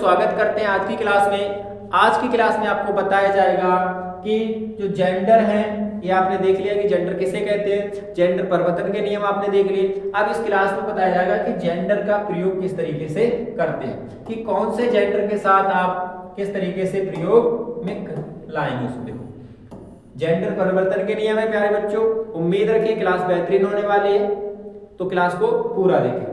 स्वागत करते हैं आज की क्लास में। आज की क्लास में आपको बताया जाएगा कि जो जेंडर है ये आपने देख लिया कि जेंडर किसे कहते हैं, जेंडर परिवर्तन के नियम आपने देख लिए। अब इस क्लास में बताया जाएगा कि जेंडर का प्रयोग किस तरीके से करते हैं, कि कौन से जेंडर के साथ आप किस तरीके से प्रयोग में लाएंगे उसको। देखो जेंडर परिवर्तन के नियम है प्यारे बच्चों। उम्मीद रखिए क्लास बेहतरीन होने वाली है, तो क्लास को पूरा देखें।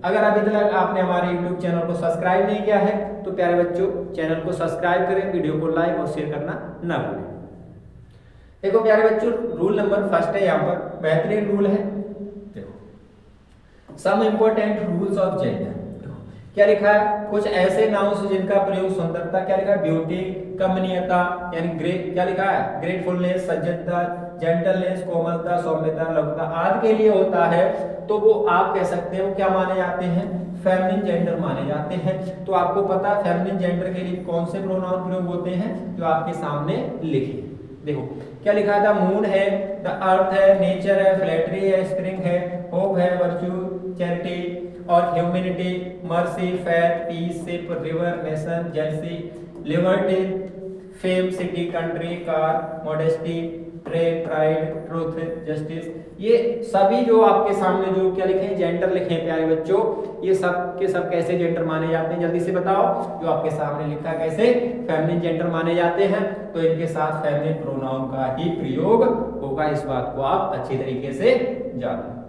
अगर अभी तक आपने हमारे YouTube चैनल को सब्सक्राइब नहीं किया है तो प्यारे बच्चों चैनल को सब्सक्राइब करें, वीडियो को लाइक और शेयर करना ना भूलें। देखो प्यारे बच्चों रूल नंबर फर्स्ट है, यहाँ पर बेहतरीन रूल है। देखो some important rules of gender. क्या लिखा है, कुछ ऐसे नाउन्स जिनका प्रयोग सुंदरता, क्या लिखा है, ब्यूटी, कमनीयता यानी ग्रेट, क्या लिखा है, ग्रेटफुलनेस, सज्जनता, जेंटलनेस, कोमलता, सौम्यता, लघुता आदि के लिए होता है, तो वो आप कह सकते हैं वो क्या माने जाते हैं, फेमिनिन जेंडर माने जाते हैं। तो आपको पता है फेमिनिन जेंडर के लिए कौन से प्रोनाउन प्रयोग होते हैं, जो आपके सामने लिखे। देखो क्या लिखा है, द मून है, द अर्थ है, नेचर है, फ्लैटरी है, स्प्रिंग है, होप है, वर्च्यू, चैरिटी और humanity, mercy, faith, peace, ship, river, nation, jealousy, liberty, fame, city, country, car, modesty, trade, pride, truth, justice, ये सभी जो आपके सामने जो क्या लिखे हैं जेंडर लिखे हैं प्यारे बच्चों, ये सब के सब कैसे जेंडर माने जाते हैं, जल्दी से बताओ। जो आपके सामने लिखा है कैसे फेमिनिन जेंडर माने जाते हैं, तो इनके साथ फेमिनिन प्रोनाउन का ही प्रयोग होगा। इस बात को आप अच्छी तरीके से जानो।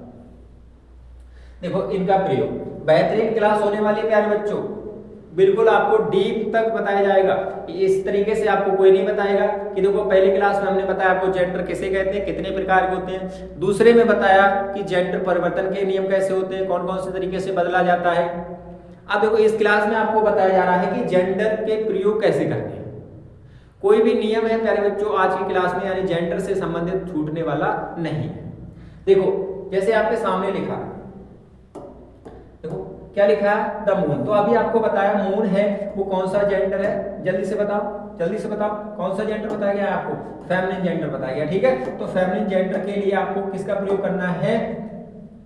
देखो इनका प्रयोग बेहतरीन क्लास होने वाली प्यारे बच्चों, बिल्कुल आपको डीप तक बताया जाएगा। इस तरीके से आपको कोई नहीं बताएगा कि देखो पहली क्लास में हमने बताया आपको जेंडर किसे कहते हैं, कितने प्रकार के होते हैं। दूसरे में बताया कि जेंडर परिवर्तन के नियम कैसे होते हैं, कौन कौन से तरीके से बदला जाता है। अब देखो इस क्लास में आपको बताया जा रहा है कि जेंडर के प्रयोग कैसे करते हैं। कोई भी नियम है प्यारे बच्चों आज की क्लास में यानी जेंडर से संबंधित छूटने वाला नहीं है। देखो जैसे आपके सामने लिखा, देखो क्या लिखा है, द मून। तो अभी आपको बताया मून है वो कौन सा जेंडर है, जल्दी से बताओ, जल्दी से बताओ कौन सा जेंडर बताया गया है आपको, फेमिनिन जेंडर बताया गया। ठीक है, तो फेमिनिन जेंडर के लिए आपको किसका प्रयोग करना है,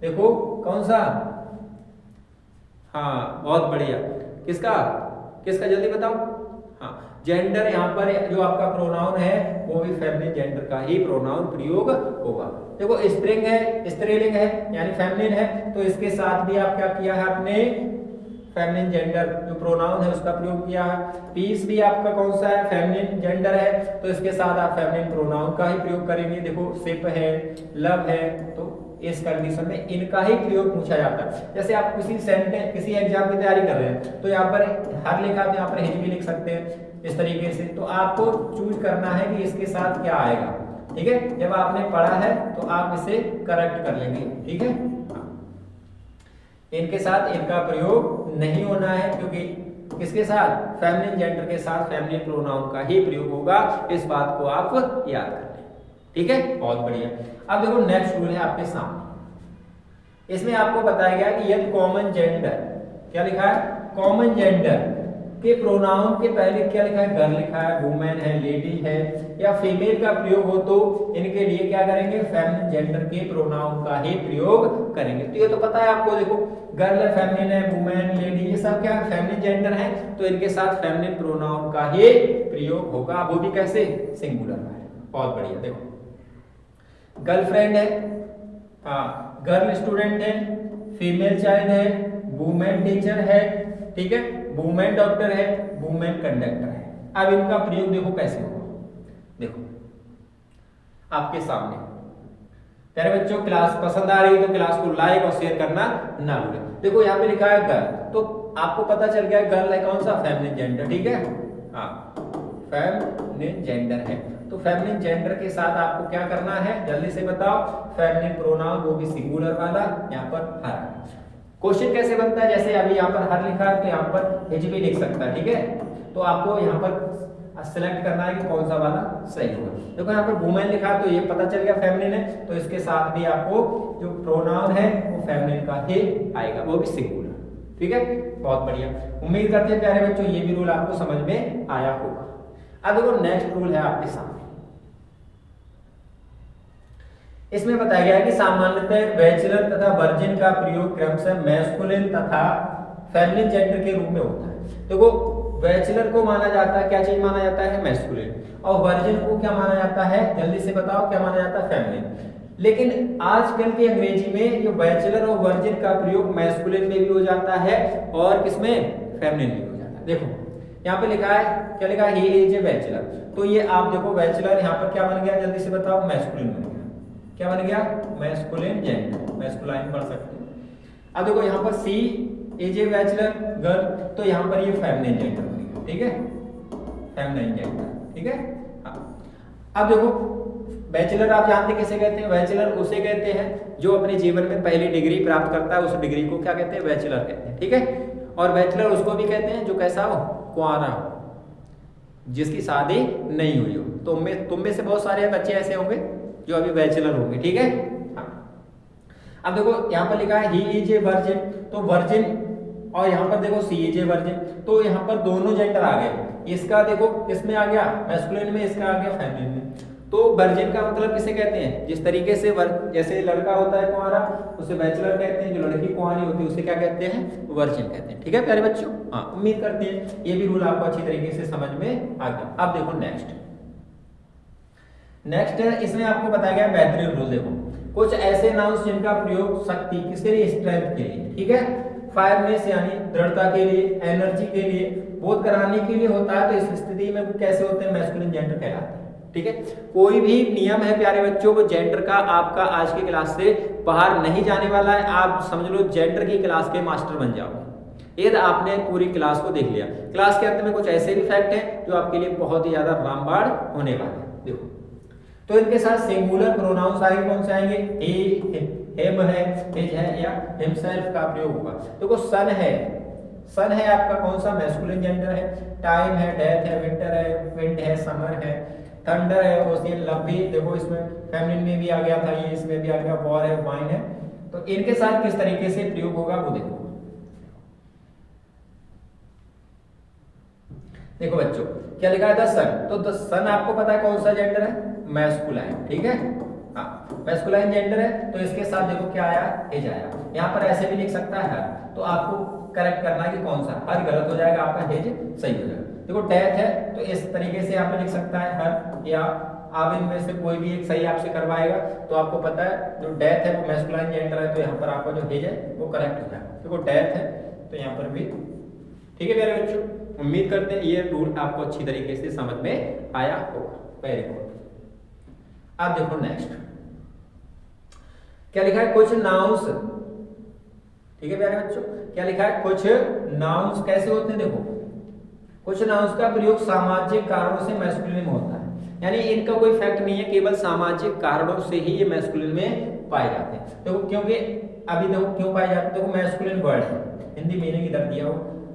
देखो कौन सा, हाँ बहुत बढ़िया, किसका किसका जल्दी बताओ। हाँ जेंडर यहाँ पर जो आपका प्रोनाउन है वो भी फेमिनिन जेंडर का ही प्रोनाउन प्रयोग होगा। देखो स्प्रिंग है, स्त्रीलिंग है यानी फेमिनिन है, तो इसके साथ भी आप क्या किया है आपने फेमिनिन जेंडर जो प्रोनाउन है उसका प्रयोग किया है। पीस भी आपका कौन सा है, फेमिनिन जेंडर है, तो इसके साथ आप फेमिनिन प्रोनाउन का ही प्रयोग करेंगे। देखो शिप है, लव है, तो इस कंडीशन में इनका ही प्रयोग पूछा जाता है। जैसे आप किसी सेंटेंस किसी एग्जाम की तैयारी कर रहे हैं तो यहाँ पर हर लिखा तो यहाँ पर हिज भी लिख सकते हैं इस तरीके से। तो आपको चूज करना है कि इसके साथ क्या आएगा। ठीक है, जब आपने पढ़ा है तो आप इसे करेक्ट कर लेंगे। ठीक है, इनके साथ इनका प्रयोग नहीं होना है क्योंकि किसके साथ, फेमिनिन जेंडर के साथ फेमिनिन प्रोनाउन का ही प्रयोग होगा। इस बात को आप याद कर लें। ठीक है, बहुत बढ़िया। अब देखो नेक्स्ट रूल है आपके सामने, इसमें आपको बताया गया कि यदि कॉमन जेंडर, क्या लिखा है, कॉमन जेंडर के प्रोनाउन के पहले क्या लिखा है, गर्ल लिखा है, वुमेन है, लेडी है या फीमेल का प्रयोग हो तो इनके लिए क्या करेंगे, फेमिनिन जेंडर के प्रोनाउन का ही प्रयोग करेंगे। तो ये तो पता है आपको, देखो गर्ल है, फेमिनिन है, वुमेन, लेडी, ये सब क्या फेमिनिन जेंडर है, तो इनके साथ फेमिनिन प्रोनाउन का ही प्रयोग होगा, वो भी कैसे, सिंगुलर में। बहुत बढ़िया। देखो गर्लफ्रेंड है, हाँ गर्ल स्टूडेंट है, फीमेल चाइल्ड है, वुमेन टीचर है, ठीक है, वुमेन डॉक्टर है, वुमेन कंडक्टर है। अब इनका प्रयोग देखो कैसे होगा। देखो आपके सामने प्यारे बच्चों क्लास पसंद आ रही है तो क्लास को लाइक और शेयर करना ना भूलें। देखो यहाँ पे लिखा है गर्ल, तो आपको पता चल गया गर्ल है कौन सा, फेमिनिन जेंडर। ठीक है, हाँ फेमिनिन जेंडर है, तो फेमिनिन जेंडर के साथ आपको क्या करना है, जल्दी से बताओ। फेमिनिन प्रोनाउन वो भी सिंगुलर वाला, यहाँ पर हर। क्वेश्चन कैसे बनता है, जैसे अभी यहाँ पर हर लिखा है तो यहाँ पर हिज भी लिख सकता है। ठीक है, तो आपको यहाँ पर सिलेक्ट करना है कि कौन सा वाला सही होगा। देखो यहाँ पर वुमेन लिखा है तो ये पता चल गया फेमिनिन है, तो इसके साथ भी आपको जो प्रोनाउन है वो फेमिनिन का ही आएगा, वो भी सिंगुलर। ठीक है, बहुत बढ़िया। उम्मीद करते हैं प्यारे बच्चों ये भी रूल आपको समझ में आया होगा। अब देखो नेक्स्ट रूल है आपके सामने, इसमें बताया गया है कि सामान्यतः बैचलर तथा वर्जिन का प्रयोग क्रमशः मैस्कुलिन तथा फेमिनिन जेंडर के रूप में होता है। देखो बैचलर को माना जाता है, क्या चीज माना जाता है, मैस्कुलिन, और वर्जिन को क्या माना जाता है, जल्दी से बताओ क्या माना जाता है, फेमिनिन। लेकिन आजकल की अंग्रेजी में जो बैचलर और वर्जिन का प्रयोग मैस्कुलिन में भी हो जाता है और किसमें, फेमिनिन में भी हो जाता है। देखो यहाँ पे लिखा है, क्या लिखा है, ही इज ए बैचलर, तो ये आप देखो बैचलर यहाँ पर क्या बन गया, जल्दी से बताओ, मैस्कुलिन बन गया, क्या बन गया, मैस्कुलिन जेंडर, मैस्कुलाइन पढ़ सकते हो। अब देखो यहाँ पर सी इज ए बैचलर गर्ल, तो यहाँ पर ये फेमिनिन जेंडर बन गया, ठीक है, फेमिनिन जेंडर, ठीक है। हाँ, अब देखो बैचलर आप जानते किसे कहते हैं, बैचलर उसे कहते हैं जो अपने जीवन में पहली डिग्री प्राप्त करता है, उस डिग्री को क्या कहते हैं, बैचलर कहते हैं, ठीक है। और बैचलर उसको भी कहते हैं जो कैसा हो, कुंवारा हो, जिसकी शादी नहीं हुई हो। तो तुम में से बहुत सारे बच्चे ऐसे होंगे जो अभी बैचलर होंगे, ठीक है। हाँ, अब देखो यहाँ पर लिखा है ही इज ए वर्जिन, तो वर्जिन, और यहाँ पर देखो सी इज ए वर्जिन, तो यहाँ पर दोनों जेंडर आ गए, इसका देखो इसमें आ गया मैस्कुलिन में, इसका आ गया फेमिनिन में। तो वर्जिन का मतलब किसे कहते हैं, जिस तरीके से जैसे लड़का होता है कुंवारा उसे बैचलर कहते हैं, जो लड़की कुंवारी होती है उसे क्या कहते हैं, वर्जिन कहते हैं, ठीक है प्यारे बच्चों। हाँ, उम्मीद करते हैं ये भी रूल आपको अच्छी तरीके से समझ में आ गया। अब देखो नेक्स्ट इसमें आपको बताया गया बेहतरीन रूल। देखो कुछ ऐसे नाउन्स जिनका प्रयोग शक्ति, किसके लिए, स्ट्रेंथ के लिए, ठीक है, फायरनेस यानी दृढ़ता के लिए, एनर्जी के लिए, बोध कराने के लिए होता है, तो इस स्थिति में वो कैसे होते हैं, मैस्कुलिन जेंडर कहलाते हैं, ठीक है। कोई भी नियम है प्यारे बच्चों, वो जेंडर का आपका आज की क्लास से बाहर नहीं जाने वाला है। आप समझ लो जेंडर की क्लास के मास्टर बन जाओगे यदि आपने पूरी क्लास को देख लिया। क्लास के अंत में कुछ ऐसे भी फैक्ट हैं जो आपके लिए बहुत ही ज्यादा रामबाण होने वाले हैं। देखो तो इनके साथ सिंगुलर प्रोनाउंस आएंगे, कौन से आएंगे, ही, हिम है, हिज है या हिमसेल्फ का प्रयोग होगा। देखो सन है आपका कौन सा, मैस्कुलिन जेंडर है। टाइम है, डेथ है, विंटर है, विंड है, समर है, थंडर है, ओशियन, लव भी देखो इसमें फेमिनिन में भी आ गया था, ये इसमें भी आ गया, वॉर है, वाइन है। तो इनके साथ किस तरीके से प्रयोग होगा वो देखो। देखो बच्चों क्या लिखा है, द सन, तो द सन आपको पता है कौन सा जेंडर है, मैस्कुलाइन, ठीक है। हाँ, मैस्कुलाइन जेंडर है, तो इसके साथ देखो क्या आया, हिज आया। यहाँ पर ऐसे भी लिख सकता है, तो आपको करेक्ट करना है कि कौन सा, हर गलत हो जाएगा, आपका हिज सही हो जाएगा। देखो डेथ है, तो इस तरीके से आप लिख सकता है हर, या आप इनमें से कोई भी एक सही आपसे करवाएगा। तो आपको पता है जो डेथ है वो मैस्कुलाइन जेंडर है, तो यहाँ पर आपका जो हिज है वो करेक्ट हो जाएगा। देखो डेथ है तो यहाँ पर भी, ठीक है प्यारे बच्चों। उम्मीद करते हैं ये रूल आपको अच्छी तरीके से समझ में आया होगा। Very good. अब देखो नेक्स्ट क्या लिखा है, कुछ नाउन्स, ठीक है प्यारे बच्चों, क्या लिखा है, कुछ नाउन्स कैसे होते हैं। देखो कुछ नाउन्स का प्रयोग सामाजिक कारणों से मैस्कुलिन में होता है, यानी इनका कोई फैक्ट नहीं है, केवल सामाजिक कारणों से ही ये मैस्कुलिन में पाए जाते हैं। देखो क्योंकि अभी देखो क्यों पाए जाते हैं, देखो मैस्कुलिन वर्ड है, हिंदी मीनिंग इधर दिया हो,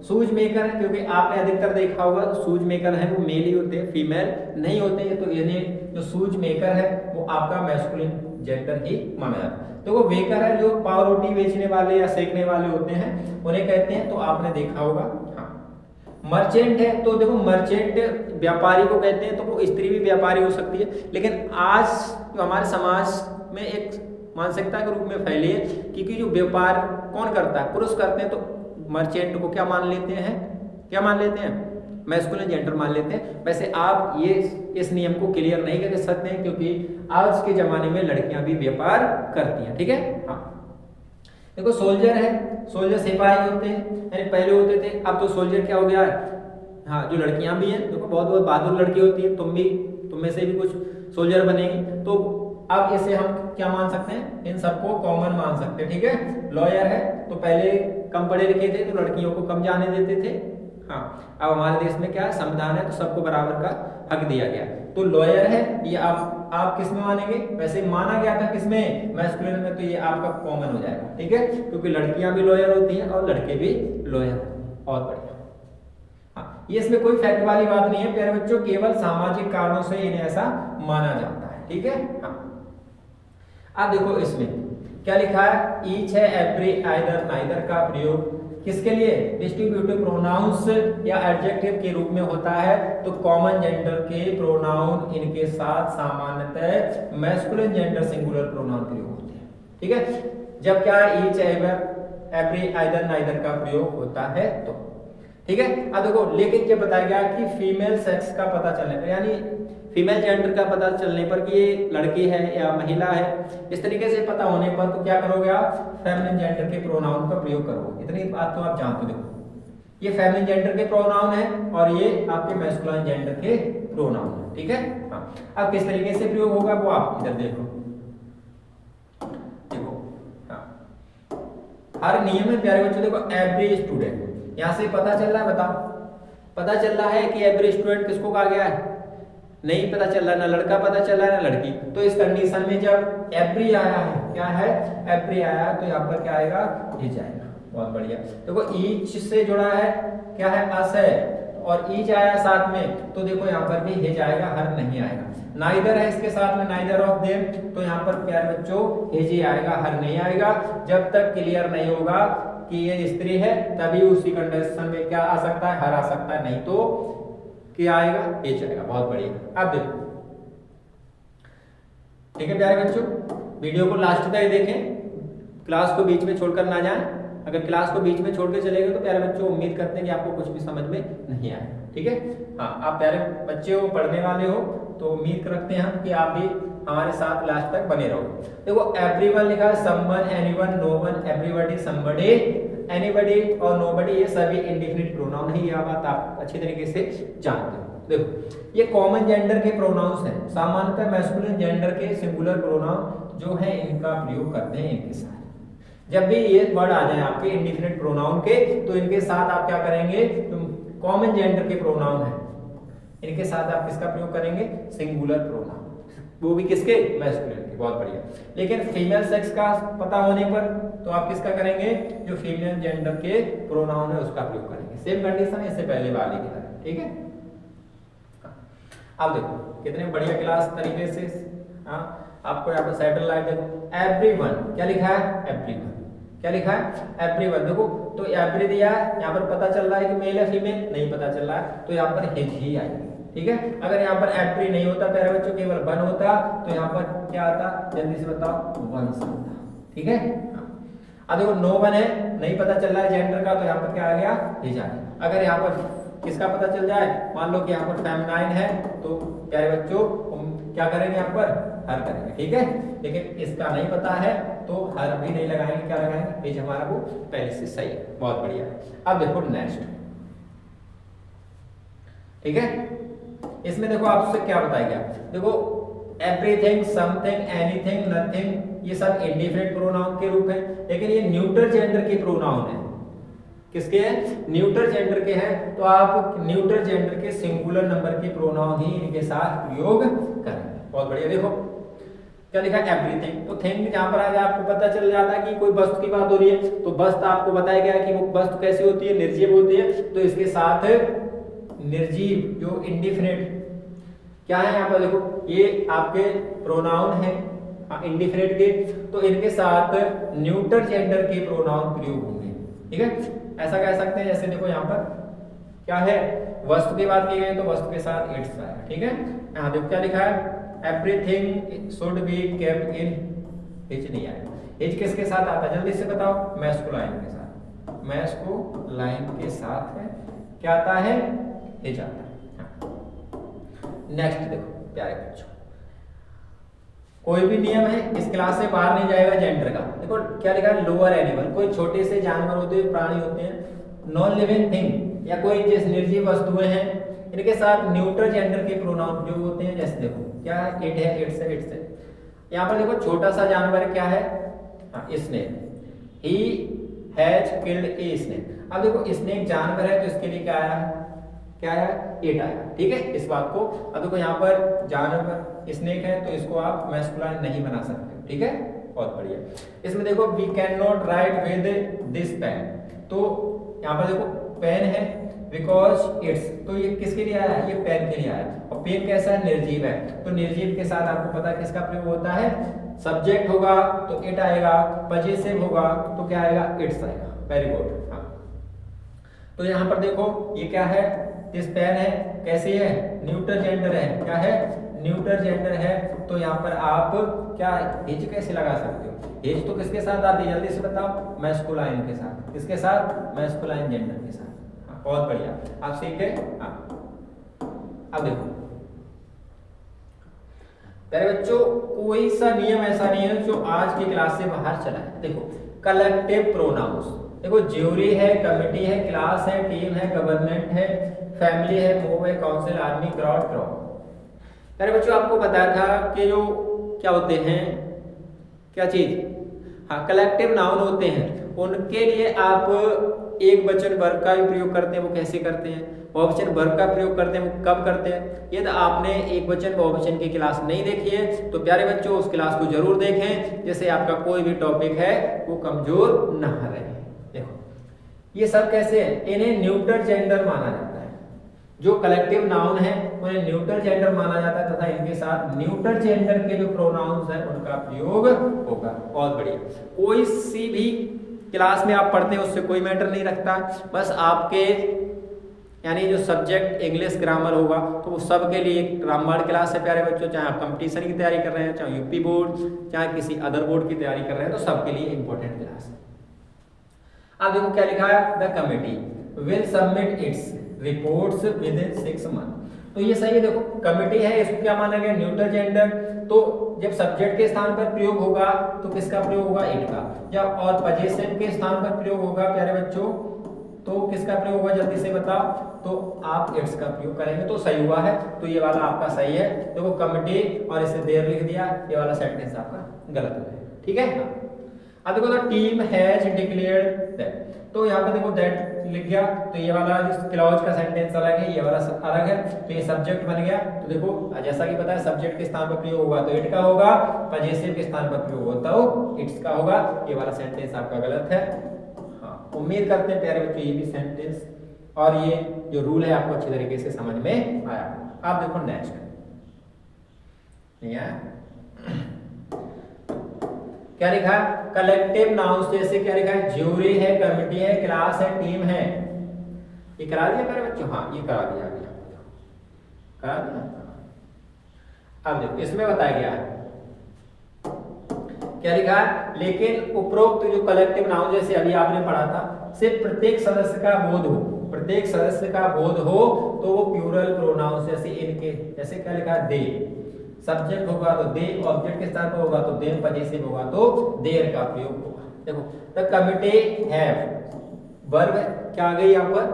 शूज मेकर है, क्योंकि आपने अधिकतर देखा होगा शूज मेकर है वो मेल ही होते हैं, फीमेल नहीं होते हैं। तो यानी जो शूज मेकर है वो आपका मैस्कुलिन जेंडर ही माना जाता है। तो वो बेकर है, जो पाव रोटी बेचने वाले या सेकने वाले होते हैं उन्हें कहते हैं, तो आपने देखा होगा। हाँ, मर्चेंट है, तो देखो मर्चेंट व्यापारी को कहते हैं, तो वो स्त्री भी व्यापारी हो सकती है। लेकिन आज जो हमारे समाज में एक मानसिकता के रूप में फैली है, क्योंकि जो व्यापार कौन करता है, पुरुष करते हैं, तो मर्चेंट को क्या मान लेते हैं, क्या मान लेते हैं, मैस्कुलिन जेंडर मान लेते हैं। वैसे आप ये इस नियम को क्लियर नहीं कर सकते हैं, क्योंकि आज के जमाने में लड़कियां भी व्यापार करती हैं, ठीक है। हाँ देखो सोल्जर है, सोल्जर सिपाही होते हैं, यानी पहले होते थे, अब तो सोल्जर क्या हो गया है। हाँ, जो लड़कियां भी हैं, देखो बहुत बहुत बहादुर लड़की होती है, तुम में से भी कुछ सोल्जर बनेगी। तो अब इसे हम क्या मान सकते हैं, इन सबको कॉमन मान सकते हैं, ठीक है। लॉयर है, तो पहले कम पढ़े लिखे थे तो लड़कियों को कम जाने देते थे। हाँ, अब हमारे देश में क्या है, संविधान है, तो सबको बराबर का हक दिया गया। तो लॉयर है, ये आप किस में मानेंगे, वैसे माना गया था किसमें, मैस्कुलिन में, तो ये आपका कॉमन हो जाएगा, ठीक है, क्योंकि लड़कियां भी लॉयर होती हैं और लड़के भी लॉयर होते हैं। और बढ़िया, हाँ, ये इसमें कोई फैक्ट वाली बात नहीं है प्यारे बच्चों, केवल सामाजिक कारणों से इन्हें ऐसा माना जाता है, ठीक है। हाँ, अब देखो इसमें क्या लिखा है, ईच है, एवरी, आइदर, नाइदर का प्रयोग किसके लिए, डिस्ट्रीब्यूटिव प्रोनाउंस या एडजेक्टिव के रूप में होता है। तो कॉमन जेंडर के प्रोनाउन इनके साथ सामान्यतः मैस्कुलिन जेंडर सिंगुलर प्रोनाउन प्रयोग होते हैं, ठीक है। जब क्या each, ever, every, either, neither का प्रयोग होता है। तो ठीक है। अब देखो लेकिन ये बताया गया कि फीमेल सेक्स का पता चलने पर, यानी फीमेल जेंडर का पता चलने पर कि ये लड़की है या महिला है, इस तरीके से पता होने पर तो क्या करोगे आप, फेमिनिन जेंडर के प्रोनाउन का प्रयोग करोगे। इतनी बात तो आप जानते हो। देखो ये फेमिनिन जेंडर के प्रोनाउन है और ये आपके मैस्कुलाइन जेंडर के प्रोनाउन है, ठीक है। हाँ, अब किस तरीके से प्रयोग होगा वो आप इधर देखो। देखो हाँ, हर नियम में प्यारे बच्चों देखो एवरी स्टूडेंट, यहां से पता चल रहा है, बताओ पता चल रहा है कि एवरी स्टूडेंट किसको कहा गया है, नहीं पता चल रहा, ना लड़का पता चल रहा है ना लड़की। तो इस कंडीशन में जब एवरी आया है, क्या है एवरी आया, तो यहाँ पर क्या आएगा, हिज आएगा। बहुत बढ़िया। देखो ईच से जुड़ा है, क्या है अस है, और ईच आया साथ में, तो देखो यहाँ पर भी हिज आएगा, हर नहीं आएगा। नाइदर है इसके साथ में, नाइदर ऑफ देम, तो यहाँ पर प्यारे बच्चों हिज ही आएगा, हर नहीं आएगा। जब तक क्लियर नहीं होगा कि ये स्त्री है तभी उसी कंडीशन में क्या आ सकता है, हर आ सकता है, नहीं तो क्या आएगा, हिज आएगा। बहुत बढ़िया। अब देखो ठीक है प्यारे बच्चों, वीडियो को लास्ट तक देखें, क्लास को बीच में छोड़कर ना जाएं। अगर क्लास को बीच में छोड़ के चले गए तो प्यारे बच्चों उम्मीद करते हैं कि आपको कुछ भी समझ में नहीं आएगा, ठीक है। हाँ, आप प्यारे बच्चे हो, पढ़ने वाले हो, तो उम्मीद करते हैं हम कि आप भी हमारे साथ लास्ट तक बने रहो। देखो एवरीवन लिखा है, someone, anyone, known, everybody, somebody, anybody और नोबडी, ये सभी इंडेफिनिट प्रोनाउन है। यह बात आप अच्छी तरीके से जानते हो। देखो ये कॉमन जेंडर के प्रोनाउंस हैं, सामान्यतः मैस्कुलिन जेंडर के सिंगुलर प्रोनाउन जो है इनका प्रयोग करते हैं इनके साथ। जब भी ये वर्ड आ जाए आपके इंडेफिनिट प्रोनाउन के, तो इनके साथ आप क्या करेंगे, कॉमन जेंडर के प्रोनाउन है, इनके साथ आप किसका प्रयोग करेंगे, सिंगुलर प्रोनाउन, वो भी किसके, मैस्कुलिन के। बहुत बढ़िया। लेकिन फीमेल सेक्स का पता होने पर तो आप किसका करेंगे, जो फीमेल जेंडर के प्रोनाउन है उसका प्रयोग करेंगे। सेम कंडीशन इससे पहले वाले की तरह, ठीक है। अब देखो कितने बढ़िया क्लास तरीके से आपको यहाँ पर सेटल लाइट। देखो एवरीवन क्या लिखा है, एवरीवन क्या लिखा है, एवरीवन। देखो तो एवरी दिया है, यहाँ पर पता चल रहा है कि मेल है फीमेल, नहीं पता चल रहा है, तो यहाँ पर हिज ही आएगी, ठीक है। अगर यहाँ पर एवरी नहीं होता प्यारे बच्चों, केवल वन होता, तो यहाँ पर क्या आता, जल्दी से बताओ, वंस आता, ठीक है। अब देखो नो वन है, नहीं पता चल रहा है जेंडर का, तो यहाँ पर क्या आ गया, हिज आ गया। अगर यहाँ पर किसका पता चल जाए, मान लो कि यहाँ पर फेमिनाइन है, तो प्यारे बच्चों क्या करेंगे, यहाँ पर हर करेंगे, ठीक है। लेकिन इसका नहीं पता है तो हर भी नहीं लगाएंगे, क्या लगाएंगे, पेज हमारा वो पहले से सही है। बहुत बढ़िया। अब देखो नेक्स्ट, ठीक है। इसमें देखो आपसे क्या बताया गया, देखो एवरीथिंग, समथिंग, एनीथिंग, नथिंग, ये सब इंडिफिनिट प्रोनाउन के रूप है। लेकिन ये न्यूट्रल जेंडर के प्रोनाउन है, किसके हैं, न्यूट्रल जेंडर के हैं। तो आप न्यूट्रल जेंडर के सिंगुलर नंबर के प्रोनाउन ही इनके साथ प्रयोग करेंगे। बहुत बढ़िया। देखो क्या लिखा है, एवरीथिंग। तो थिंग जहां पर आ जाए आपको पता चल जाता है कि कोई वस्तु की बात हो रही है, तो वस्तु आपको बताया गया कि वो वस्तु कैसी होती है, निर्जीव होती है। तो इसके साथ निर्जीव जो इंडिफिनिट क्या है, यहाँ पर देखो ये आपके प्रोनाउन है इंडिफिनिट के, तो इनके साथ न्यूट्रल जेंडर के प्रोनाउन प्रयोग होंगे, ठीक है। ऐसा कह सकते हैं, जैसे देखो यहाँ पर क्या है, वस्तु की बात की गई तो वस्तु के साथ इट्स आएगा, ठीक है। यहाँ देखो क्या लिखा है, everything should be kept in his, नहीं आएगा। हिज किसके साथ आता है, जल्दी से बताओ, मैस्कुलाइन के साथ, मैस्कुलाइन के साथ है, क्या आता है, हिज आता है। नेक्स्ट देखो प्यारे बच्चों, कोई भी नियम है इस क्लास से बाहर नहीं जाएगा जेंडर का। देखो क्या लिखा है, लोअर एनिमल, कोई छोटे से जानवर होते हैं, प्राणी होते हैं, नॉन लिविंग थिंग या कोई जिस निर्जीव वस्तुएं हैं, इनके साथ न्यूट्रल जेंडर के प्रोनाउन जो होते हैं, जैसे देखो क्या है, इट है, इट्स है, इट्स है। यहाँ पर देखो छोटा सा जानवर क्या है, snake, he has killed a snake. अब देखो स्नेक जानवर है, तो इसके लिए क्या आया, क्या आया, इट आया, ठीक है। इस बात को, अब देखो यहाँ पर जानवर स्नेक है, तो इसको आप मैस्कुलाइन नहीं बना सकते, ठीक है। बहुत बढ़िया। इसमें देखो we can not write with this pen, तो यहाँ पर देखो पेन है बिकॉज इट्स, तो ये किसके लिए आया है, ये पेन के लिए आया है। और पेन कैसा है, निर्जीव है, तो निर्जीव के साथ आपको पता है किसका प्रयोग होता है, सब्जेक्ट होगा तो इट आएगा, पजेसिव होगा तो क्या आएगा, इट्स आएगा। Very good. हाँ, तो यहाँ पर देखो ये क्या है, दिस पेन है, कैसी है, न्यूट्रल जेंडर है, क्या है, न्यूट्रल जेंडर है। तो यहाँ पर आप क्या हिज कैसे लगा सकते हो, हिज तो किसके साथ आती है, जल्दी से बताओ, मैस्कुलाइन के साथ, किसके साथ, मैस्कुलाइन जेंडर के साथ। हाँ, बहुत बढ़िया, आप सीख गए। हाँ अब देखो प्यारे बच्चों, कोई सा नियम ऐसा नहीं है जो आज की क्लास से बाहर चला है। देखो कलेक्टिव प्रोनाउंस, देखो ज्यूरी है, कमिटी है, क्लास है, टीम है, गवर्नमेंट है, फैमिली है, मोब है, काउंसिल, आर्मी, क्राउड, क्राउड। प्यारे बच्चों आपको बताया था कि जो क्या होते हैं, क्या चीज, हाँ कलेक्टिव नाउन होते हैं, उनके लिए आप एक वचन वर्ग का भी प्रयोग करते हैं। वो कैसे करते हैं? बहुवचन वर्ग का प्रयोग करते हैं। वो कब करते हैं? यदि आपने एक वचन बहुवचन की क्लास नहीं देखी है तो प्यारे बच्चों उस क्लास को जरूर देखें, जिससे आपका कोई भी टॉपिक है वो कमजोर न रहे। देखो ये सब कैसे है, इन्हें न्यूट्रल जेंडर माना जाता है। जो कलेक्टिव नाउन है उन्हें न्यूट्रल जेंडर माना जाता है तथा इनके साथ न्यूट्रल जेंडर के जो प्रोनाउंस हैं उनका प्रयोग होगा। बहुत बढ़िया, कोई सी भी क्लास में आप पढ़ते हैं उससे कोई मैटर नहीं रखता, बस आपके यानी जो सब्जेक्ट इंग्लिश ग्रामर होगा तो वो सब के लिए एक रामबाण क्लास है प्यारे बच्चों। चाहे आप कंपटीशन की तैयारी कर रहे हैं, चाहे यूपी बोर्ड, चाहे किसी अदर बोर्ड की तैयारी कर रहे हैं, तो सबके लिए इंपॉर्टेंट क्लास है। अब देखो क्या लिखा है, the committee will submit it's reports with in 6 month. तो ये सही है। देखो कमिटी है, इसको क्या माना गया, न्यूट्रल जेंडर। तो जब सब्जेक्ट के स्थान पर प्रयोग होगा तो किसका प्रयोग होगा, इट का। जब और पजेसिव के स्थान पर प्रयोग होगा प्यारे बच्चों तो किसका प्रयोग होगा, जल्दी से बताओ, तो आप इट्स का प्रयोग करेंगे तो सही हुआ है। तो ये वाला आपका सही है। देखो कमिटी और इसे देर लिख दिया, ये वाला सेंटेंस आपका गलत हो गया, ठीक है। अब देखो the team has declared that, तो यहाँ पे देखो दैट लिख गया, तो ये वाला क्लॉज का सेंटेंस अलग है, ये वाला अलग है, तो ये सब्जेक्ट बन गया। तो देखो जैसा कि पता है सब्जेक्ट के स्थान पर प्रयोग होगा तो इट का होगा, पजेसिव के स्थान पर प्रयोग होता हो इट्स का होगा। ये वाला सेंटेंस आपका गलत है। हाँ उम्मीद करते हैं प्यारे बच्चों ये भी सेंटेंस और ये जो रूल है आपको अच्छी तरीके से समझ में आया। आप देखो नेक्स्ट, क्या लिखा है, कलेक्टिव नाउन्स जैसे क्या लिखा है, ज्यूरी है, कमिटी है, क्लास है, टीम है। ये करा दिया मेरे बच्चों, हाँ ये करा दिया, करा दिया। अब देखो इसमें बताया गया है क्या लिखा है, लेकिन उपरोक्त जो कलेक्टिव नाउन जैसे अभी आपने पढ़ा था सिर्फ प्रत्येक सदस्य का बोध हो, प्रत्येक सदस्य का बोध हो तो वो प्लूरल प्रोनाउन जैसे इनके, जैसे क्या लिखा है, दे, सब्जेक्ट होगा तो दे, ऑब्जेक्ट के स्थान पर होगा तो देम, पजेसिव होगा तो देयर का प्रयोग होगा। देखो द कमिटी हैव, वर्ब क्या आ गई यहाँ पर,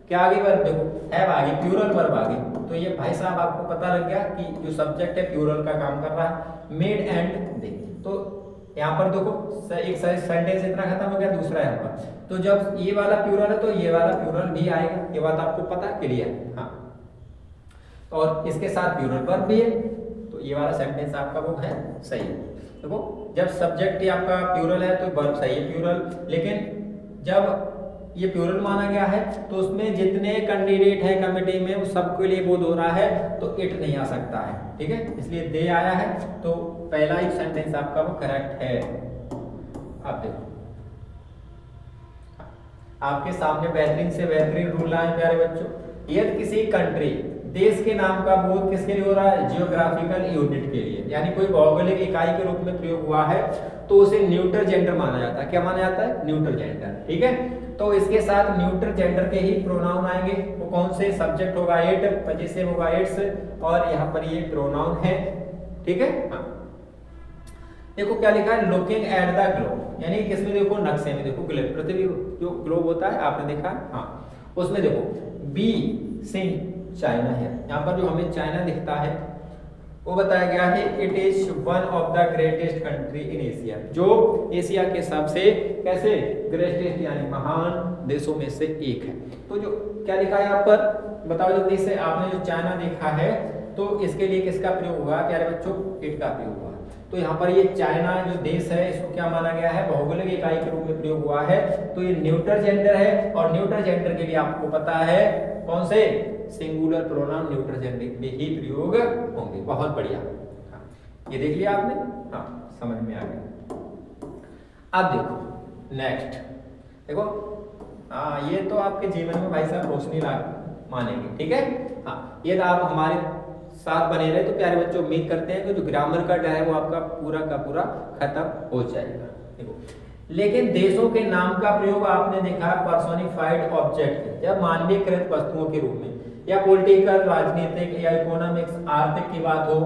क्या आ गई वर्ब, देखो हैव आ गई, प्लूरल वर्ब आ गई। तो ये भाई साहब आपको पता लग गया कि जो सब्जेक्ट है प्लूरल का काम कर रहा है, मेड एंड दे। तो यहाँ पर देखो एक सेंटेंस इतना खत्म हो गया, दूसरा यहाँ पर तो जब ये वाला प्लूरल है तो ये वाला प्लूरल भी आएगा, ये बात आपको पता क्लियर। हाँ और इसके साथ प्लूरल वर्ब भी है तो ये वाला सेंटेंस आपका वो है सही है। देखो जब सब्जेक्ट ही आपका प्लूरल है तो वर्ब सही है प्लूरल, लेकिन जब ये प्लूरल माना गया है तो उसमें जितने कैंडिडेट है कमिटी में वो सबके लिए बोध हो रहा है तो इट नहीं आ सकता है, ठीक है, इसलिए दे आया है। तो पहला ही सेंटेंस आपका वो करेक्ट है। आप देखो आपके सामने बेहतरीन से बेहतरीन रूल आए प्यारे बच्चों। यदि किसी कंट्री, देश के नाम का बोध किसके लिए हो रहा है, जियोग्राफिकल यूनिट के लिए, यानी कोई भौगोलिक इकाई के रूप में प्रयोग हुआ है तो उसे न्यूट्रल जेंडर माना जाता है। क्या माना जाता है, न्यूट्रल जेंडर, ठीक है। तो इसके साथ न्यूट्रल जेंडर के ही प्रोनाउन आएंगे, वो कौन से, सब्जेक्ट होगा इट, पजेसिव होगा इट्स और यहाँ पर ये प्रोनाउन है, ठीक है। हाँ देखो क्या लिखा है, लुकिंग एट द ग्लोब, यानी किसमें देखो, नक्शे में देखो, ग्लोब पृथ्वी जो ग्लोब होता है आपने देखा, हाँ उसमें देखो बी सिंह चाइना है, यहाँ पर जो हमें चाइना दिखता है वो बताया गया है it is one of the greatest country in Asia, जो एशिया के सबसे कैसे ग्रेटेस्ट यानी महान देशों में से एक है। तो जो क्या लिखा है यहाँ पर बताओ जल्दी से, आपने जो चाइना देखा है तो इसके लिए किसका प्रयोग हुआ प्यारे बच्चों, इट का प्रयोग हुआ। तो यहाँ पर ये चाइना जो देश है इसको क्या माना गया है, भौगोलिक इकाई के रूप में प्रयोग हुआ है। तो ये न्यूट्रल जेंडर है और न्यूट्रल जेंडर के लिए आपको पता है कौन से, सिंगुलर प्रोनाउन न्यूट्रल जेंडर में ही प्रयोग होंगे। बहुत बढ़िया, हाँ, ये देख लिया आपने, हाँ समझ में आ गया। अब देखो नेक्स्ट, देखो हाँ ये तो आपके जीवन में भाई साहब रोशनी ला मानेंगे, ठीक है। हाँ ये आप हमारे साथ बने रहे तो प्यारे बच्चों उम्मीद करते हैं कि जो ग्रामर का डर है वो आपका पूरा का पूरा खत्म हो जाएगा। देखो लेकिन देशों के नाम का प्रयोग आपने देखा पर्सोनिफाइड ऑब्जेक्ट या मानवीकृत वस्तुओं के रूप में, या पॉलिटिकल, राजनीतिक या इकोनॉमिक्स, आर्थिक की बात हो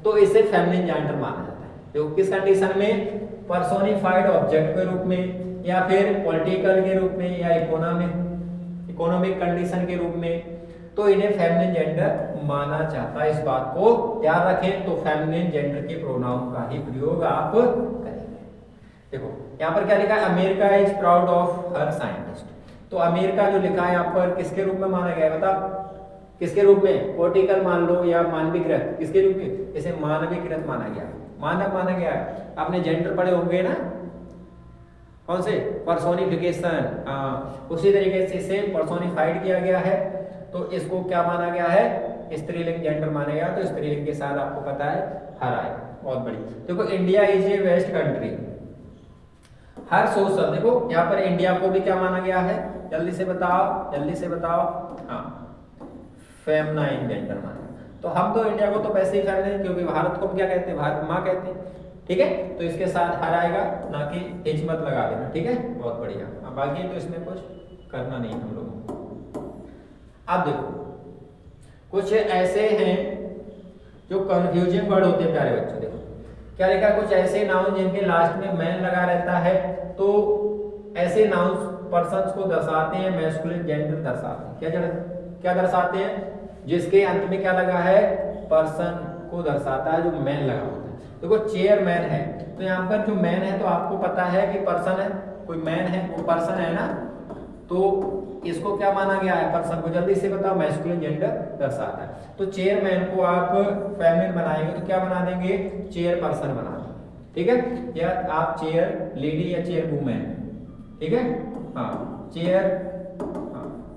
तो इसे फेमिनिन जेंडर माना जाता है। तो किस कंडीशन में? पर्सोनिफाइड ऑब्जेक्ट के रूप में, या फिर पॉलिटिकल के रूप में, या इकोनॉमिक कंडीशन के रूप में, तो इन्हें फेमिनिन जेंडर माना जाता है। इस बात को ध्यान रखें। तो फेमिनिन जेंडर के प्रोनाउन का ही प्रयोग आप करेंगे। देखो यहाँ पर क्या लिखा है? America is proud of her scientist. तो अमेरिका जो लिखा है यहाँ पर किसके रूप में माना गया है? बता किसके रूप में? पॉलिटिकल मान लो या मानवीकृत, किसके रूप में? इसे मानवीकृत माना गया, मानव माना गया है। आपने जेंडर पढ़े होंगे ना, कौन से? पर्सोनिफिकेशन। उसी तरीके से इसे पर्सोनिफाइड किया गया है, तो इसको क्या माना गया है? स्त्रीलिंग जेंडर माना गया। तो स्त्रीलिंग के साथ आपको पता है हर आए, बहुत बड़ी। देखो India is a vast country, हर सोशल। देखो यहाँ पर इंडिया को भी क्या माना गया है? जल्दी से बताओ, जल्दी से बताओ। हाँ, फेमनाइन जेंडर माना। तो हम तो इंडिया को तो वैसे ही फेमनाइन, क्योंकि भारत को क्या कहते हैं? भारत माँ कहते हैं, ठीक है। तो इसके साथ हर आएगा, ना कि हिच मत लगा देना, ठीक है। बहुत बढ़िया। अब बाकी तो इसमें कुछ करना नहीं हम लोगों को। अब देखो कुछ ऐसे हैं जो कंफ्यूजिंग वर्ड होते हैं प्यारे बच्चों। देखो क्या लिखा? कुछ ऐसे नाउन जिनके लास्ट में मैन लगा रहता है, तो ऐसे नाउन पर्सन्स को दर्शाते हैं, मैस्कुलिन जेंडर दर्शाते हैं। क्या दर्शाते हैं? जिसके अंत में क्या लगा है? पर्सन को दर्शाता है, जो मैन लगा होता है। देखो चेयरमैन है, तो यहाँ पर जो मैन है तो आपको पता है कि पर्सन है, कोई मैन है वो पर्सन है ना, तो इसको क्या माना गया है? पर्सन को। जल्दी से बताओ, मैस्कुलिन जेंडर दर्शाता है। तो चेयरमैन को आप फेमिनिन बनाएंगे तो क्या बना देंगे? चेयर पर्सन बना देंगे, ठीक है। या आप चेयर लेडी या चेयर वुमेन, ठीक है। हाँ, चेयर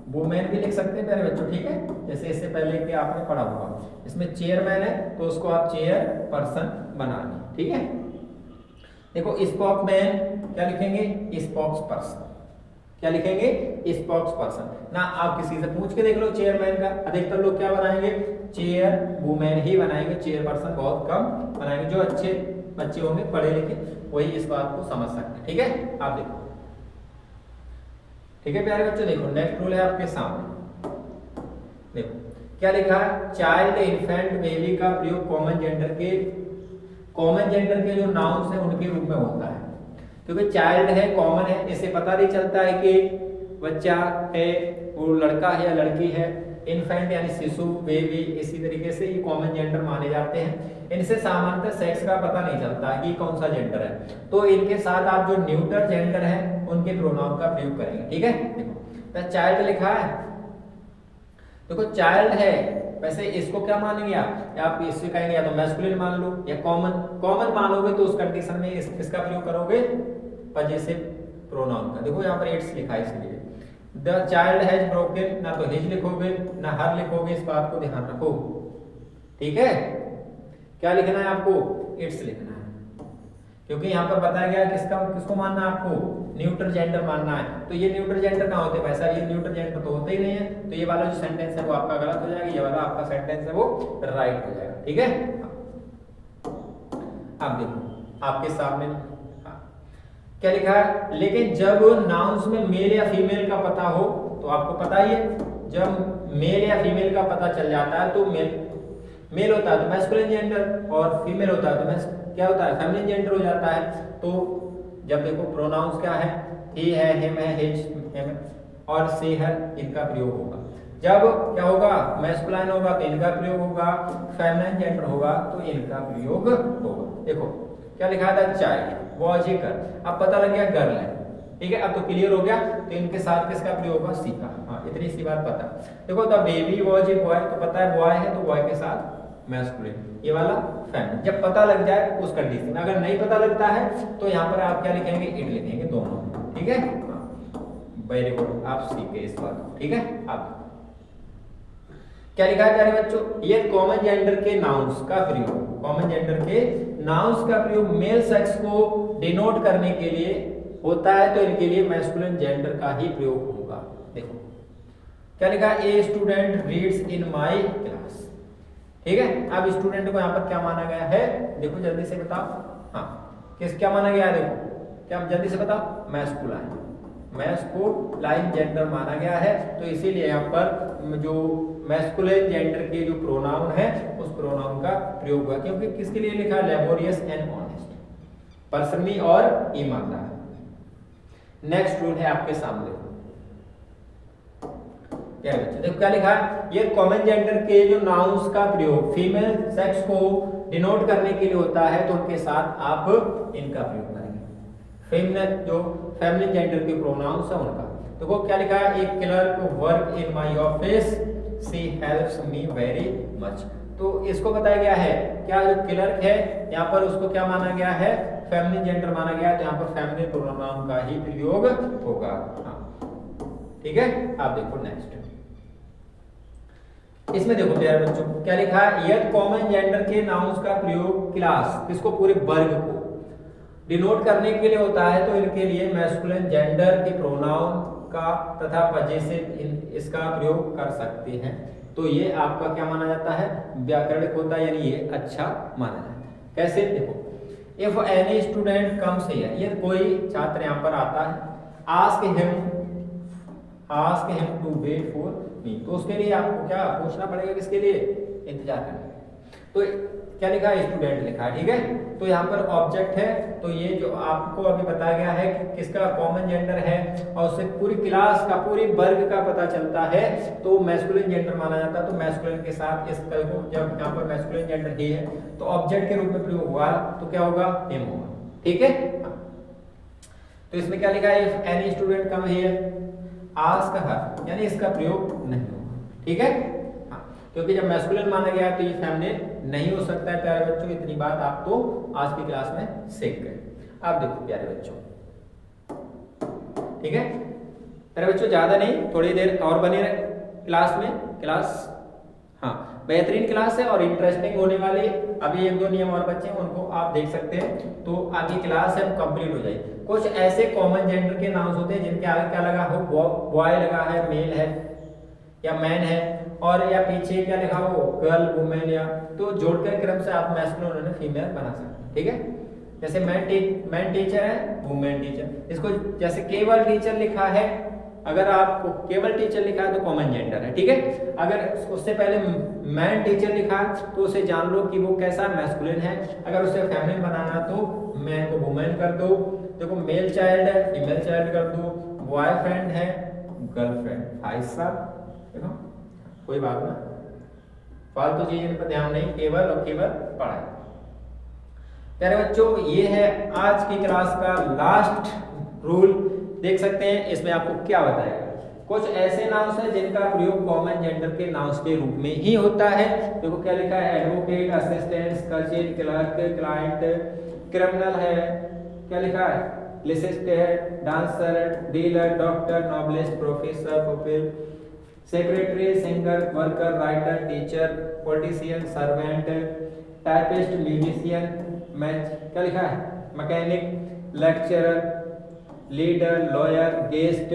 वुमेन भी लिख सकते हैं प्यारे बच्चों, ठीक है। जैसे इससे पहले कि आपने पढ़ा होगा, इसमें चेयरमैन है तो उसको आप चेयर पर्सन बना दें, ठीक है। देखो स्पोक्समैन क्या लिखेंगे? Spokes person. क्या लिखेंगे? स्पोक्स पर्सन ना। आप किसी से पूछ के देख लो चेयरमैन का, अधिकतर लोग क्या बनाएंगे? चेयर वुमेन ही बनाएंगे, चेयर पर्सन बहुत कम बनाएंगे। जो अच्छे बच्चे होंगे, पढ़े लिखे, वही इस बात को समझ सकते हैं, ठीक है। आप देखो, ठीक है प्यारे बच्चों। देखो नेक्स्ट रूल है आपके सामने। देखो क्या लिखा है? चाइल्ड, इन्फेंट, बेबी का प्रयोग कॉमन जेंडर के जो नाउन्स हैं उनके रूप में होता है। क्योंकि चाइल्ड है, कॉमन है, इससे पता नहीं चलता है कि बच्चा है वो लड़का है या लड़की है। इन्फेंट यानी शिशु, बेबी, इसी तरीके से ये कॉमन जेंडर माने जाते हैं। इनसे सामान्यतः सेक्स का पता नहीं चलता है कि कौन सा जेंडर है। तो इनके साथ आप जो न्यूटर जेंडर है उनके प्रोनाउन का प्रयोग करेंगे, ठीक है। देखो चाइल्ड लिखा है, देखो चाइल्ड है, वैसे इसको क्या मानेंगे आप इससे कहेंगे या तो मैस्कुलिन मान लो या कॉमन मानोगे तो उस कंडीशन में इसका प्रयोग करोगे पजेसिव प्रोनाउन का। देखो यहाँ पर इट्स लिखा है, इसलिए द चाइल्ड हैज ब्रोकन, ना तो हिज लिखोगे ना हर लिखोगे, इस बात को ध्यान रखो, ठीक है। क्या लिखना है आपको? इट्स लिखना है, क्योंकि यहाँ पर बताया गया किसको मानना है आपको? न्यूट्रल जेंडर मानना है। तो ये न्यूट्रल जेंडर कहाँ होते हैं? वैसा ये न्यूट्रल जेंडर तो होते ही नहीं है। तो ये वाला जो सेंटेंस है वो आपका गलत हो जाएगा, ये वाला आपका सेंटेंस है वो राइट हो जाएगा, ठीक है। अब देखो आपके सामने क्या लिखा है? लेकिन जब नाउन्स में मेल या फीमेल का पता हो, तो आपको पता ही है जब मेल या फीमेल का पता चल जाता है तो मेल होता है तो मैस्कुलिन जेंडर, और फीमेल होता है तो क्या होता है? फेमिनिन जेंडर हो जाता है। तो जब देखो प्रोनाउंस क्या है? ही है, हिम है, हिज, हिम और शी हर, इनका प्रयोग होगा। जब क्या होगा? मैस्कुलाइन होगा तो इनका प्रयोग होगा, फेमिनिन जेंडर होगा तो इनका प्रयोग होगा। देखो क्या लिखा था? Child, was a girl. अब पता लग गया गर्ल है, ठीक है। अब तो क्लियर हो गया, तो इनके साथ किसका प्रयोग होगा? सी का। हाँ, इतनी सी बात पता। देखो the baby was a boy, तो पता है बॉय है तो बॉय के साथ मैस्कुलिन, ये वाला फेमिनिन। जब पता लग जाए उस कंडीशन में, अगर नहीं पता लगता है तो यहाँ पर आप क्या लिखेंगे? इट लिखेंगे, दोनों, ठीक है। वेरी गुड, आप सीखे इस बात, ठीक है। आप क्या लिखा है प्यारे बच्चों? ये कॉमन जेंडर के नाउन्स का प्रयोग, कॉमन जेंडर के नाउन्स का प्रयोग मेल सेक्स को डिनोट करने के लिए होता है, तो इनके लिए मैस्कुलिन जेंडर का ही प्रयोग होगा। देखो क्या लिखा है? A student reads in my class, ठीक है। अब स्टूडेंट को यहाँ पर क्या माना गया है? देखो जल्दी से बताओ। हाँ, क्या माना गया है? देखो क्या जल्दी से बताओ, मैस्कुलाइन, मैस्कुलाइन जेंडर माना गया है। तो इसीलिए यहाँ पर जो मैस्कुलाइन जेंडर के जो प्रोनाउन है उस प्रोनाउन का प्रयोग हुआ, क्योंकि किसके लिए लिखा है, लेबोरियस एंड ऑनेस्ट, परिश्रमी और ईमानदार। नेक्स्ट रूल है आपके सामने, क्या बच्चे देखो क्या लिखा है, ये कॉमन जेंडर के जो नाउन्स का प्रयोग फीमेल सेक्स को डिनोट करने के लिए होता है, तो उनके साथ आप इनका प्रयोग करेंगे। फेमिनिन जो फेमिनिन जेंडर के प्रोनाउंस है उनका, तो वो क्या लिखा है, एक clerk work in my office, she helps me very much. तो इसको बताया गया है क्या, जो क्लर्क है यहाँ पर उसको क्या माना गया है, फेमिनिन जेंडर माना गया है, तो यहाँ पर फेमिनिन प्रोनाउन का ही प्रयोग होगा। हाँ ठीक है, आप देखो नेक्स्ट, इसमें देखो प्यारे बच्चों क्या लिखा है, यदि कॉमन जेंडर के नाउन्स का प्रयोग क्लास, किसको, पूरे वर्ग को डिनोट करने के लिए होता है, तो इनके लिए मैस्कुलिन जेंडर के प्रोनाउन का तथा पजेसिव इसका प्रयोग कर सकते हैं। तो ये आपका क्या माना जाता है, व्याकरणिक होता है, यानी ये अच्छा माना जाता है। कैसे, देखो, if any student comes here, ये कोई छात्र यहाँ पर आता है, ask him to wait for me, तो उसके लिए आपको क्या पूछना पड़ेगा, किसके लिए, इंतजार करना। तो क्या लिखा है, स्टूडेंट लिखा है, ठीक है। तो यहाँ पर ऑब्जेक्ट है, तो ये जो आपको अभी बताया गया है कि किसका कॉमन जेंडर है, और उससे पूरी क्लास का, पूरी वर्ग का पता चलता है, तो मैस्कुलिन जेंडर माना जाता है। तो मैस्कुलिन के साथ इस कल को, जब यहाँ पर मैस्कुलिन जेंडर ही है, तो ऑब्जेक्ट के रूप में प्रयोग हुआ, तो क्या होगा, हिम होगा, ठीक है। तो इसमें क्या लिखा है, if any student come here, ask her, यानी इसका प्रयोग नहीं होगा, ठीक है। हाँ, क्योंकि जब मैस्कुलिन माना गया तो ये फेमिनिन नहीं हो सकता है प्यारे बच्चों, इतनी बात आप तो आज की क्लास में सीख गए। आप देखो प्यारे बच्चों, ठीक है प्यारे बच्चों, ज्यादा नहीं, थोड़ी देर और बने रहे क्लास में, क्लास हाँ बेहतरीन क्लास है और इंटरेस्टिंग होने वाली। अभी एक दो नियम और बच्चे हैं, उनको आप देख सकते हैं, तो आगे क्लास है कंप्लीट हो जाएगी। कुछ ऐसे कॉमन जेंडर के नाउन्स होते हैं जिनके आगे क्या लगा हो, बॉय लगा है, मेल है या मैन है, और या पीछे क्या लिखा हो, गर्ल, वुमेन, या तो जोड़कर क्रम से आप मैस्कुलिन और फीमेल बना सकते हैं, ठीक है। जैसे मैन टीचर है, वुमेन टीचर, इसको जैसे केवल टीचर लिखा है, अगर आपको केवल टीचर लिखा है तो कॉमन जेंडर है, ठीक है। अगर उससे पहले मैन टीचर लिखा तो उसे जान लो कि वो कैसा मैस्कुलिन है। अगर उसे फेमिनिन बनाना तो मैन को वुमेन कर दो। देखो मेल चाइल्ड है, फीमेल चाइल्ड कर दो, बॉयफ्रेंड है, गर्लफ्रेंड। भाई साहब देखो कोई बात ना, फालतू चीजें पर ध्यान नहीं, केवल और केवल पढ़ाई। प्यारे बच्चों, ये है आज की क्लास का लास्ट रूल। देख सकते हैं इसमें आपको क्या बताएगा, कुछ ऐसे नाउन्स हैं जिनका प्रयोग कॉमन जेंडर के नाउन्स के रूप में ही होता है। देखो क्या लिखा है, advocate, assistant, cousin, clerk, client, criminal है, क्या लिखा है, लिसिस्ट है, dancer, dealer, doctor, novelist, professor, pupil, secretary, singer, worker, writer, teacher, politician, servant, typist, musician, क्या लिखा है, mechanic, lecturer, leader, lawyer, guest,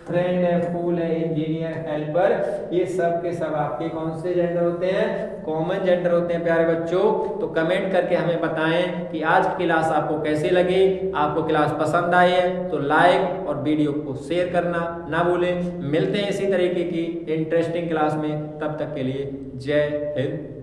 friend है, फूल है, इंजीनियर, हेल्पर। ये सब के सब आपके कौन से जेंडर होते हैं, कॉमन जेंडर होते हैं प्यारे बच्चों। तो कमेंट करके हमें बताएं कि आज की क्लास आपको कैसी लगी। आपको क्लास पसंद आई है तो लाइक और वीडियो को शेयर करना ना भूलें। मिलते हैं इसी तरीके की इंटरेस्टिंग क्लास में, तब तक के लिए जय हिंद।